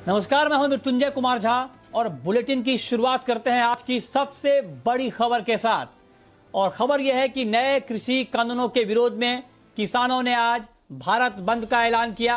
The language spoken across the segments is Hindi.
नमस्कार, मैं हूं मृत्युंजय कुमार झा और बुलेटिन की शुरुआत करते हैं आज की सबसे बड़ी खबर के साथ। और खबर यह है कि नए कृषि कानूनों के विरोध में किसानों ने आज भारत बंद का ऐलान किया।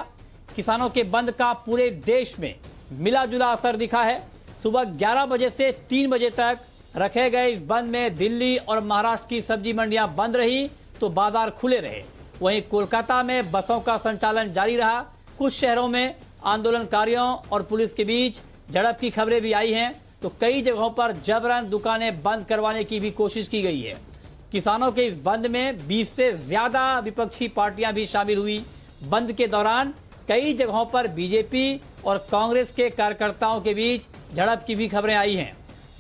किसानों के बंद का पूरे देश में मिला जुला असर दिखा है। सुबह 11 बजे से 3 बजे तक रखे गए इस बंद में दिल्ली और महाराष्ट्र की सब्जी मंडियां बंद रही तो बाजार खुले रहे। वहीं कोलकाता में बसों का संचालन जारी रहा। कुछ शहरों में आंदोलनकारियों और पुलिस के बीच झड़प की खबरें भी आई हैं, तो कई जगहों पर जबरन दुकानें बंद करवाने की भी कोशिश की गई है। किसानों के इस बंद में 20 से ज्यादा विपक्षी पार्टियां भी शामिल हुई। बंद के दौरान कई जगहों पर बीजेपी और कांग्रेस के कार्यकर्ताओं के बीच झड़प की भी खबरें आई हैं।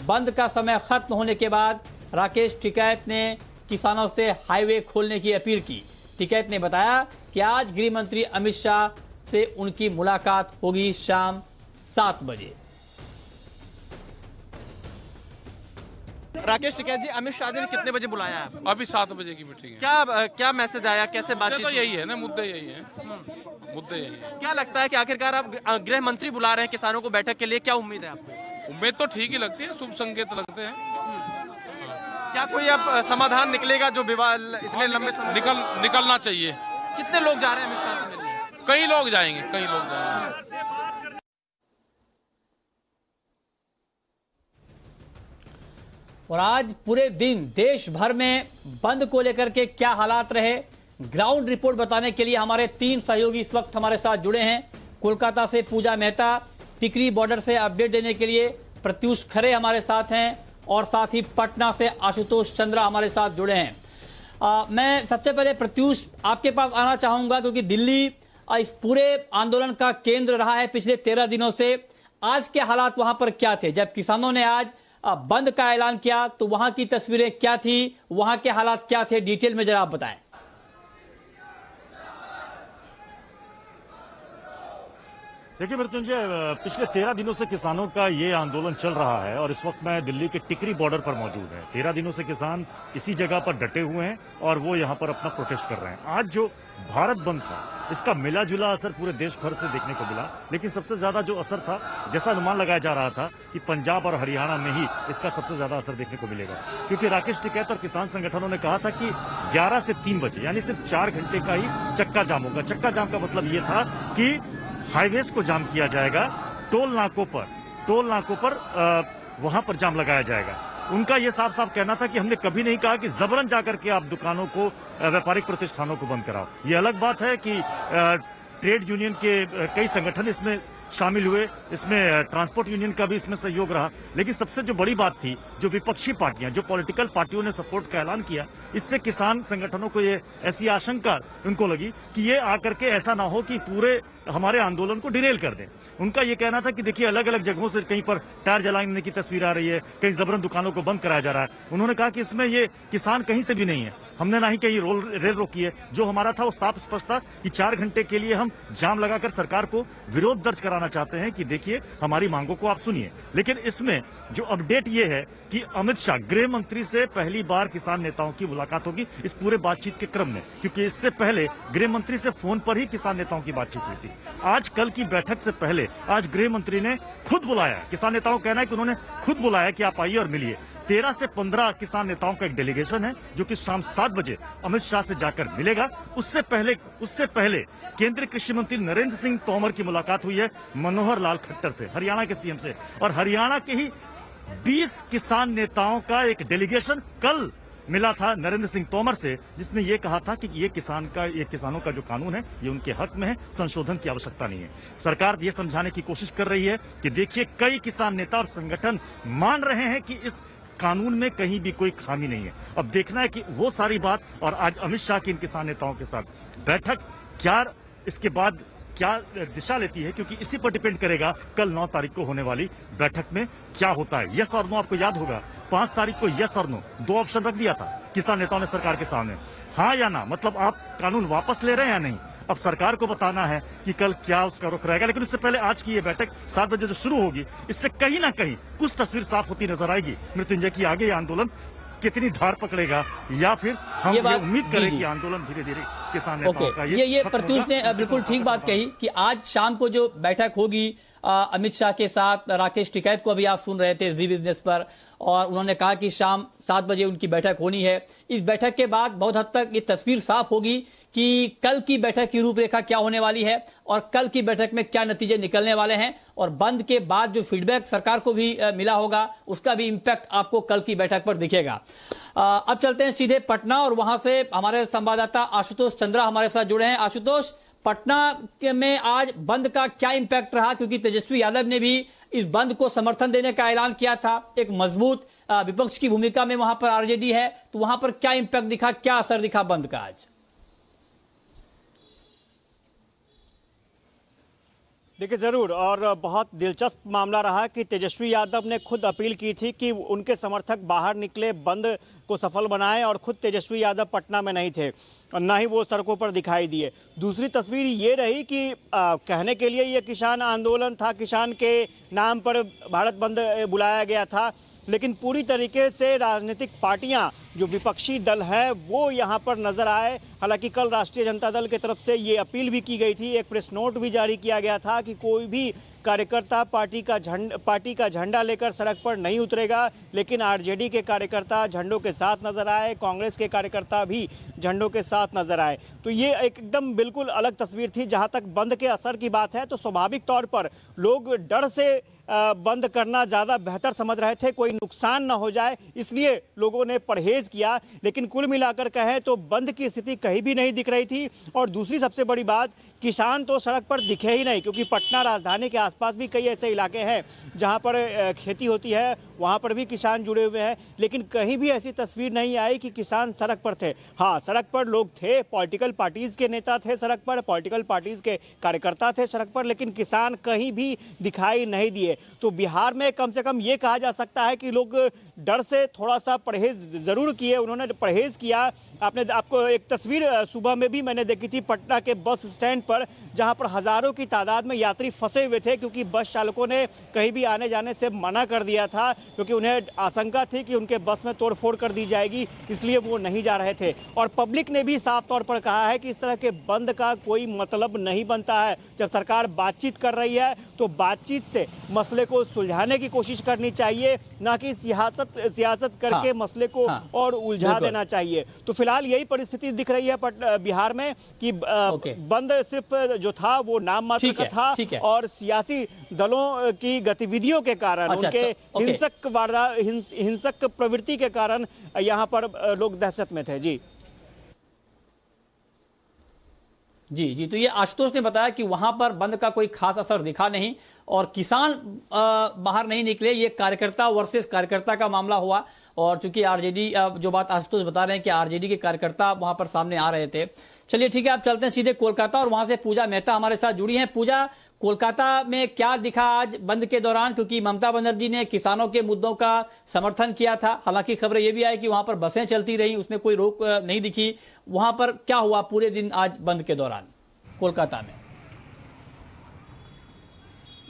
बंद का समय खत्म होने के बाद राकेश टिकैत ने किसानों से हाईवे खोलने की अपील की। टिकैत ने बताया कि आज गृह मंत्री अमित शाह से उनकी मुलाकात होगी शाम 7 बजे। राकेश टिकैत जी, अमित शाह जी ने कितने बजे बुलाया है? अभी 7 बजे की मीटिंग है। क्या मैसेज आया, कैसे बातचीत? तो यही है ना, मुद्दे यही है, मुद्दे यही है। क्या लगता है कि आखिरकार आप गृह मंत्री बुला रहे हैं किसानों को बैठक के लिए, क्या उम्मीद है आपको? उम्मीद तो ठीक ही लगती है, शुभ संकेत लगते हैं। क्या कोई अब समाधान निकलेगा जो विवाद इतने लंबे समय निकलना चाहिए। कितने लोग जा रहे हैं अमित शाह से मिलने? कई लोग जाएंगे, कई लोग जाएंगे। और आज पूरे दिन देश भर में बंद को लेकर के क्या हालात रहे, ग्राउंड रिपोर्ट बताने के लिए हमारे 3 सहयोगी इस वक्त हमारे साथ जुड़े हैं। कोलकाता से पूजा मेहता, टिकरी बॉर्डर से अपडेट देने के लिए प्रत्युष खरे हमारे साथ हैं और साथ ही पटना से आशुतोष चंद्रा हमारे साथ जुड़े हैं। मैं सबसे पहले प्रत्युष आपके पास आना चाहूंगा, क्योंकि दिल्ली इस पूरे आंदोलन का केंद्र रहा है पिछले 13 दिनों से। आज के हालात वहां पर क्या थे जब किसानों ने आज बंद का ऐलान किया, तो वहां की तस्वीरें क्या थी, वहां के हालात क्या थे, डिटेल में जरा आप बताएं। देखिए मृत्युंजय, पिछले 13 दिनों से किसानों का ये आंदोलन चल रहा है और इस वक्त मैं दिल्ली के टिकरी बॉर्डर पर मौजूद है। 13 दिनों से किसान इसी जगह पर डटे हुए हैं और वो यहाँ पर अपना प्रोटेस्ट कर रहे हैं। आज जो भारत बंद था, इसका मिला जुला असर पूरे देश भर से देखने को मिला, लेकिन सबसे ज्यादा जो असर था, जैसा अनुमान लगाया जा रहा था कि पंजाब और हरियाणा में ही इसका सबसे ज्यादा असर देखने को मिलेगा, क्योंकि राकेश टिकैत और किसान संगठनों ने कहा था कि 11 से 3 बजे यानी सिर्फ 4 घंटे का ही चक्का जाम होगा। चक्का जाम का मतलब ये था कि हाईवेज को जाम किया जाएगा, टोल नाकों पर वहां पर जाम लगाया जाएगा। उनका ये साफ साफ कहना था कि हमने कभी नहीं कहा कि जबरन जाकर के आप दुकानों को, व्यापारिक प्रतिष्ठानों को बंद कराओ। ये अलग बात है कि ट्रेड यूनियन के कई संगठन इसमें शामिल हुए, इसमें ट्रांसपोर्ट यूनियन का भी इसमें सहयोग रहा, लेकिन सबसे जो बड़ी बात थी, जो विपक्षी पार्टियां, जो पॉलिटिकल पार्टियों ने सपोर्ट का ऐलान किया, इससे किसान संगठनों को ये ऐसी आशंका उनको लगी कि ये आकर के ऐसा ना हो कि पूरे हमारे आंदोलन को डिरेल कर दें। उनका ये कहना था कि देखिए अलग अलग जगहों से कहीं पर टायर जलाने की तस्वीर आ रही है, कहीं जबरन दुकानों को बंद कराया जा रहा है। उन्होंने कहा कि इसमें ये किसान कहीं से भी नहीं है, हमने ना ही कहीं रेल रोकी है। जो हमारा था वो साफ स्पष्ट था कि 4 घंटे के लिए हम जाम लगाकर सरकार को विरोध दर्ज कराना चाहते हैं कि देखिए हमारी मांगों को आप सुनिए। लेकिन इसमें जो अपडेट ये है कि अमित शाह गृह मंत्री से पहली बार किसान नेताओं की मुलाकात होगी इस पूरे बातचीत के क्रम में, क्योंकि इससे पहले गृह मंत्री से फोन पर ही किसान नेताओं की बातचीत हुई थी। आज कल की बैठक से पहले आज गृह मंत्री ने खुद बुलाया, किसान नेताओं का कहना है कि उन्होंने खुद बुलाया कि आप आइए और मिलिए। 13 से 15 किसान नेताओं का एक डेलीगेशन है जो कि शाम 7 बजे अमित शाह से जाकर मिलेगा। उससे पहले केंद्रीय कृषि मंत्री नरेंद्र सिंह तोमर की मुलाकात हुई है मनोहर लाल खट्टर से, हरियाणा के सीएम से, और हरियाणा के ही 20 किसान नेताओं का एक डेलीगेशन कल मिला था नरेंद्र सिंह तोमर से, जिसने ये कहा था कि ये किसानों का जो कानून है ये उनके हक में है, संशोधन की आवश्यकता नहीं है। सरकार ये समझाने की कोशिश कर रही है कि देखिए कई किसान नेता और संगठन मान रहे हैं कि इस कानून में कहीं भी कोई खामी नहीं है। अब देखना है कि वो सारी बात और आज अमित शाह की इन किसान नेताओं के साथ बैठक क्या इसके बाद क्या दिशा लेती है, क्योंकि इसी पर डिपेंड करेगा कल 9 तारीख को होने वाली बैठक में क्या होता है। यस और नो, आपको याद होगा 5 तारीख को यस और नो 2 ऑप्शन रख दिया था किसान नेताओं ने सरकार के सामने, हाँ या ना, मतलब आप कानून वापस ले रहे हैं या नहीं। अब सरकार को बताना है कि कल क्या उसका रुख रहेगा, लेकिन उससे पहले आज की ये बैठक 7 बजे जो शुरू होगी, इससे कहीं ना कहीं कुछ तस्वीर साफ होती नजर आएगी मृत्युंजय की आगे ये आंदोलन कितनी धार पकड़ेगा, या फिर हम ये उम्मीद करें कि आंदोलन धीरे धीरे किसान नेताओं का ये प्रत्युष ने बिल्कुल ठीक बात कही कि आज शाम को जो बैठक होगी अमित शाह के साथ राकेश टिकैत को अभी आप सुन रहे थे जी बिजनेस पर, और उन्होंने कहा कि शाम 7 बजे उनकी बैठक होनी है। इस बैठक के बाद बहुत हद तक ये तस्वीर साफ होगी कि कल की बैठक की रूपरेखा क्या होने वाली है और कल की बैठक में क्या नतीजे निकलने वाले हैं, और बंद के बाद जो फीडबैक सरकार को भी मिला होगा उसका भी इंपैक्ट आपको कल की बैठक पर दिखेगा। अब चलते हैं सीधे पटना, और वहां से हमारे संवाददाता आशुतोष चंद्रा हमारे साथ जुड़े हैं। आशुतोष, पटना में आज बंद का क्या इंपैक्ट रहा, क्योंकि तेजस्वी यादव ने भी इस बंद को समर्थन देने का ऐलान किया था, एक मजबूत विपक्ष की भूमिका में वहां पर आरजेडी है, तो वहां पर क्या इंपैक्ट दिखा, क्या असर दिखा बंद का आज? देखिए ज़रूर, और बहुत दिलचस्प मामला रहा कि तेजस्वी यादव ने खुद अपील की थी कि उनके समर्थक बाहर निकले, बंद को सफल बनाएं, और खुद तेजस्वी यादव पटना में नहीं थे और ना ही वो सड़कों पर दिखाई दिए। दूसरी तस्वीर ये रही कि कहने के लिए ये किसान आंदोलन था, किसान के नाम पर भारत बंद बुलाया गया था, लेकिन पूरी तरीके से राजनीतिक पार्टियां, जो विपक्षी दल है, वो यहाँ पर नजर आए। हालांकि कल राष्ट्रीय जनता दल की तरफ से ये अपील भी की गई थी, एक प्रेस नोट भी जारी किया गया था कि कोई भी कार्यकर्ता पार्टी का झंडा लेकर सड़क पर नहीं उतरेगा, लेकिन आरजेडी के कार्यकर्ता झंडों के साथ नजर आए, कांग्रेस के कार्यकर्ता भी झंडों के साथ नजर आए। तो ये एकदम बिल्कुल अलग तस्वीर थी। जहां तक बंद के असर की बात है तो स्वाभाविक तौर पर लोग डर से बंद करना ज़्यादा बेहतर समझ रहे थे, कोई नुकसान ना हो जाए, इसलिए लोगों ने परहेज किया। लेकिन कुल मिलाकर कहें तो बंद की स्थिति कहीं भी नहीं दिख रही थी। और दूसरी सबसे बड़ी बात, किसान तो सड़क पर दिखे ही नहीं, क्योंकि पटना राजधानी के आसपास भी कई ऐसे इलाके हैं जहां पर खेती होती है, वहां पर भी किसान जुड़े हुए हैं, लेकिन कहीं भी ऐसी तस्वीर नहीं आई कि किसान सड़क पर थे। हाँ, सड़क पर लोग थे, पॉलिटिकल पार्टीज के नेता थे सड़क पर, पॉलिटिकल पार्टीज के कार्यकर्ता थे सड़क पर, लेकिन किसान कहीं भी दिखाई नहीं दिए। तो बिहार में कम से कम ये कहा जा सकता है कि लोग डर से थोड़ा सा परहेज जरूर किए, उन्होंने परहेज किया। आपको एक तस्वीर सुबह में भी मैंने देखी थी पटना के बस स्टैंड पर, जहां पर हजारों की तादाद में यात्री फंसे हुए थे, क्योंकि बस चालकों ने कहीं भी आने जाने से मना कर दिया था, क्योंकि उन्हें आशंका थी कि उनके बस में तोड़फोड़ कर दी जाएगी, इसलिए वो नहीं जा रहे थे। और पब्लिक ने भी साफ तौर पर कहा है कि इस तरह के बंद का कोई मतलब नहीं बनता है। जब सरकार बातचीत कर रही है तो बातचीत से मसले को सुलझाने की कोशिश करनी चाहिए, ना कि सियासत करके मसले को और उलझा देना चाहिए। तो फिलहाल यही परिस्थिति दिख रही है बिहार में कि बंद सिर्फ जो था वो नाम मात्र का था, और सियासी दलों की गतिविधियों के कारण, उनके हिंसक प्रवृत्ति के कारण यहाँ पर लोग दहशत में थे। जी, तो ये आशुतोष ने बताया कि वहां पर बंद का कोई खास असर दिखा नहीं, और किसान बाहर नहीं निकले, ये कार्यकर्ता वर्सेस कार्यकर्ता का मामला हुआ। और चूंकि आरजेडी, जो बात आशुतोष बता रहे हैं कि आरजेडी के कार्यकर्ता वहां पर सामने आ रहे थे। चलिए ठीक है, आप चलते हैं सीधे कोलकाता, और वहां से पूजा मेहता हमारे साथ जुड़ी हैं। पूजा, कोलकाता में क्या दिखा आज बंद के दौरान, क्योंकि ममता बनर्जी ने किसानों के मुद्दों का समर्थन किया था, हालांकि खबरें यह भी आई कि वहां पर बसें चलती रही, उसमें कोई रोक नहीं दिखी। वहां पर क्या हुआ पूरे दिन आज बंद के दौरान कोलकाता में?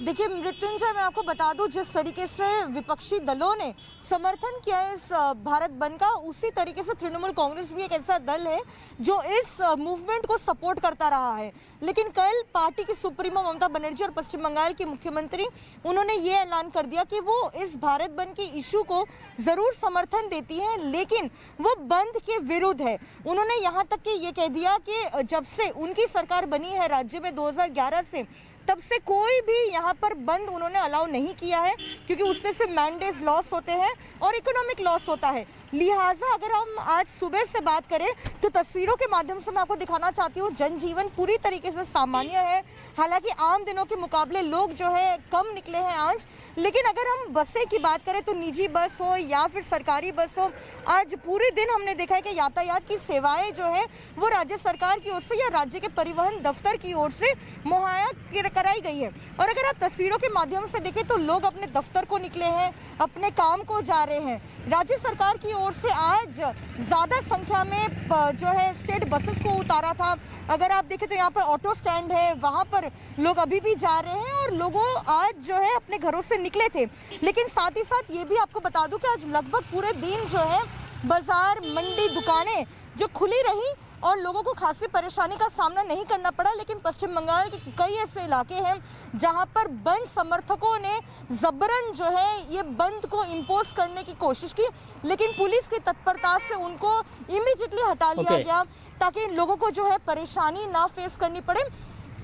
देखिए मृत्युंजय, मैं आपको बता दूं, जिस तरीके से विपक्षी दलों ने समर्थन किया है इस भारत बंद का, उसी तरीके से तृणमूल कांग्रेस भी एक ऐसा दल है जो इस मूवमेंट को सपोर्ट करता रहा है। लेकिन कल पार्टी की सुप्रीमो ममता बनर्जी और पश्चिम बंगाल की मुख्यमंत्री, उन्होंने ये ऐलान कर दिया कि वो इस भारत बंद के इशू को जरूर समर्थन देती है, लेकिन वो बंद के विरुद्ध है। उन्होंने यहाँ तक कि ये कह दिया कि जब से उनकी सरकार बनी है राज्य में 2011 से, तब से कोई भी यहाँ पर बंद उन्होंने अलाउ नहीं किया है, क्योंकि उससे सिर्फ मैंडेज लॉस होते हैं और इकोनॉमिक लॉस होता है। लिहाजा अगर हम आज सुबह से बात करें तो तस्वीरों के माध्यम से मैं आपको दिखाना चाहती हूँ, जनजीवन पूरी तरीके से सामान्य है। हालांकि आम दिनों के मुकाबले लोग जो है कम निकले हैं आज, लेकिन अगर हम बसें की बात करें तो निजी बस हो या फिर सरकारी बस हो, आज पूरे दिन हमने देखा है कि यातायात की सेवाएं जो है वो राज्य सरकार की ओर से या राज्य के परिवहन दफ्तर की ओर से मुहैया कराई गई है। और अगर आप तस्वीरों के माध्यम से देखें तो लोग अपने दफ्तर को निकले हैं, अपने काम को जा रहे हैं। राज्य सरकार की ओर से आज ज़्यादा संख्या में जो है स्टेट बसेस को उतारा था। अगर आप देखें तो यहाँ पर ऑटो स्टैंड है, वहाँ पर लोग अभी भी जा रहे हैं और लोगों आज जो है अपने घरों से निकले थे। लेकिन साथ ही साथ ये भी आपको बता दूं कि आज लगभग पूरे दिन जो है बाजार, मंडी, दुकानें जो खुली रही और लोगों को खासी परेशानी का सामना नहीं करना पड़ा। लेकिन पश्चिम बंगाल के कई ऐसे इलाके हैं जहां पर बंद समर्थकों ने जबरन जो है ये बंद को इम्पोज करने की कोशिश की, लेकिन पुलिस की तत्परता से उनको इमीडिएटली हटा लिया गया ताकि लोगों को जो है परेशानी ना फेस करनी पड़े।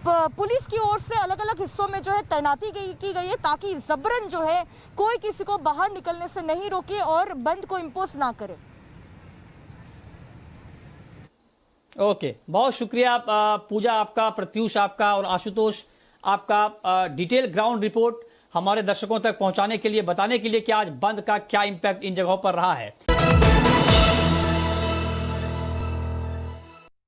पुलिस की ओर से अलग अलग हिस्सों में जो है तैनाती की गई है ताकि जबरन जो है कोई किसी को बाहर निकलने से नहीं रोके और बंद को इम्पोज ना करे। ओके, बहुत शुक्रिया पूजा आपका, प्रत्यूष आपका और आशुतोष आपका डिटेल ग्राउंड रिपोर्ट हमारे दर्शकों तक पहुंचाने के लिए, बताने के लिए कि आज बंद का क्या इंपैक्ट इन जगहों पर रहा है।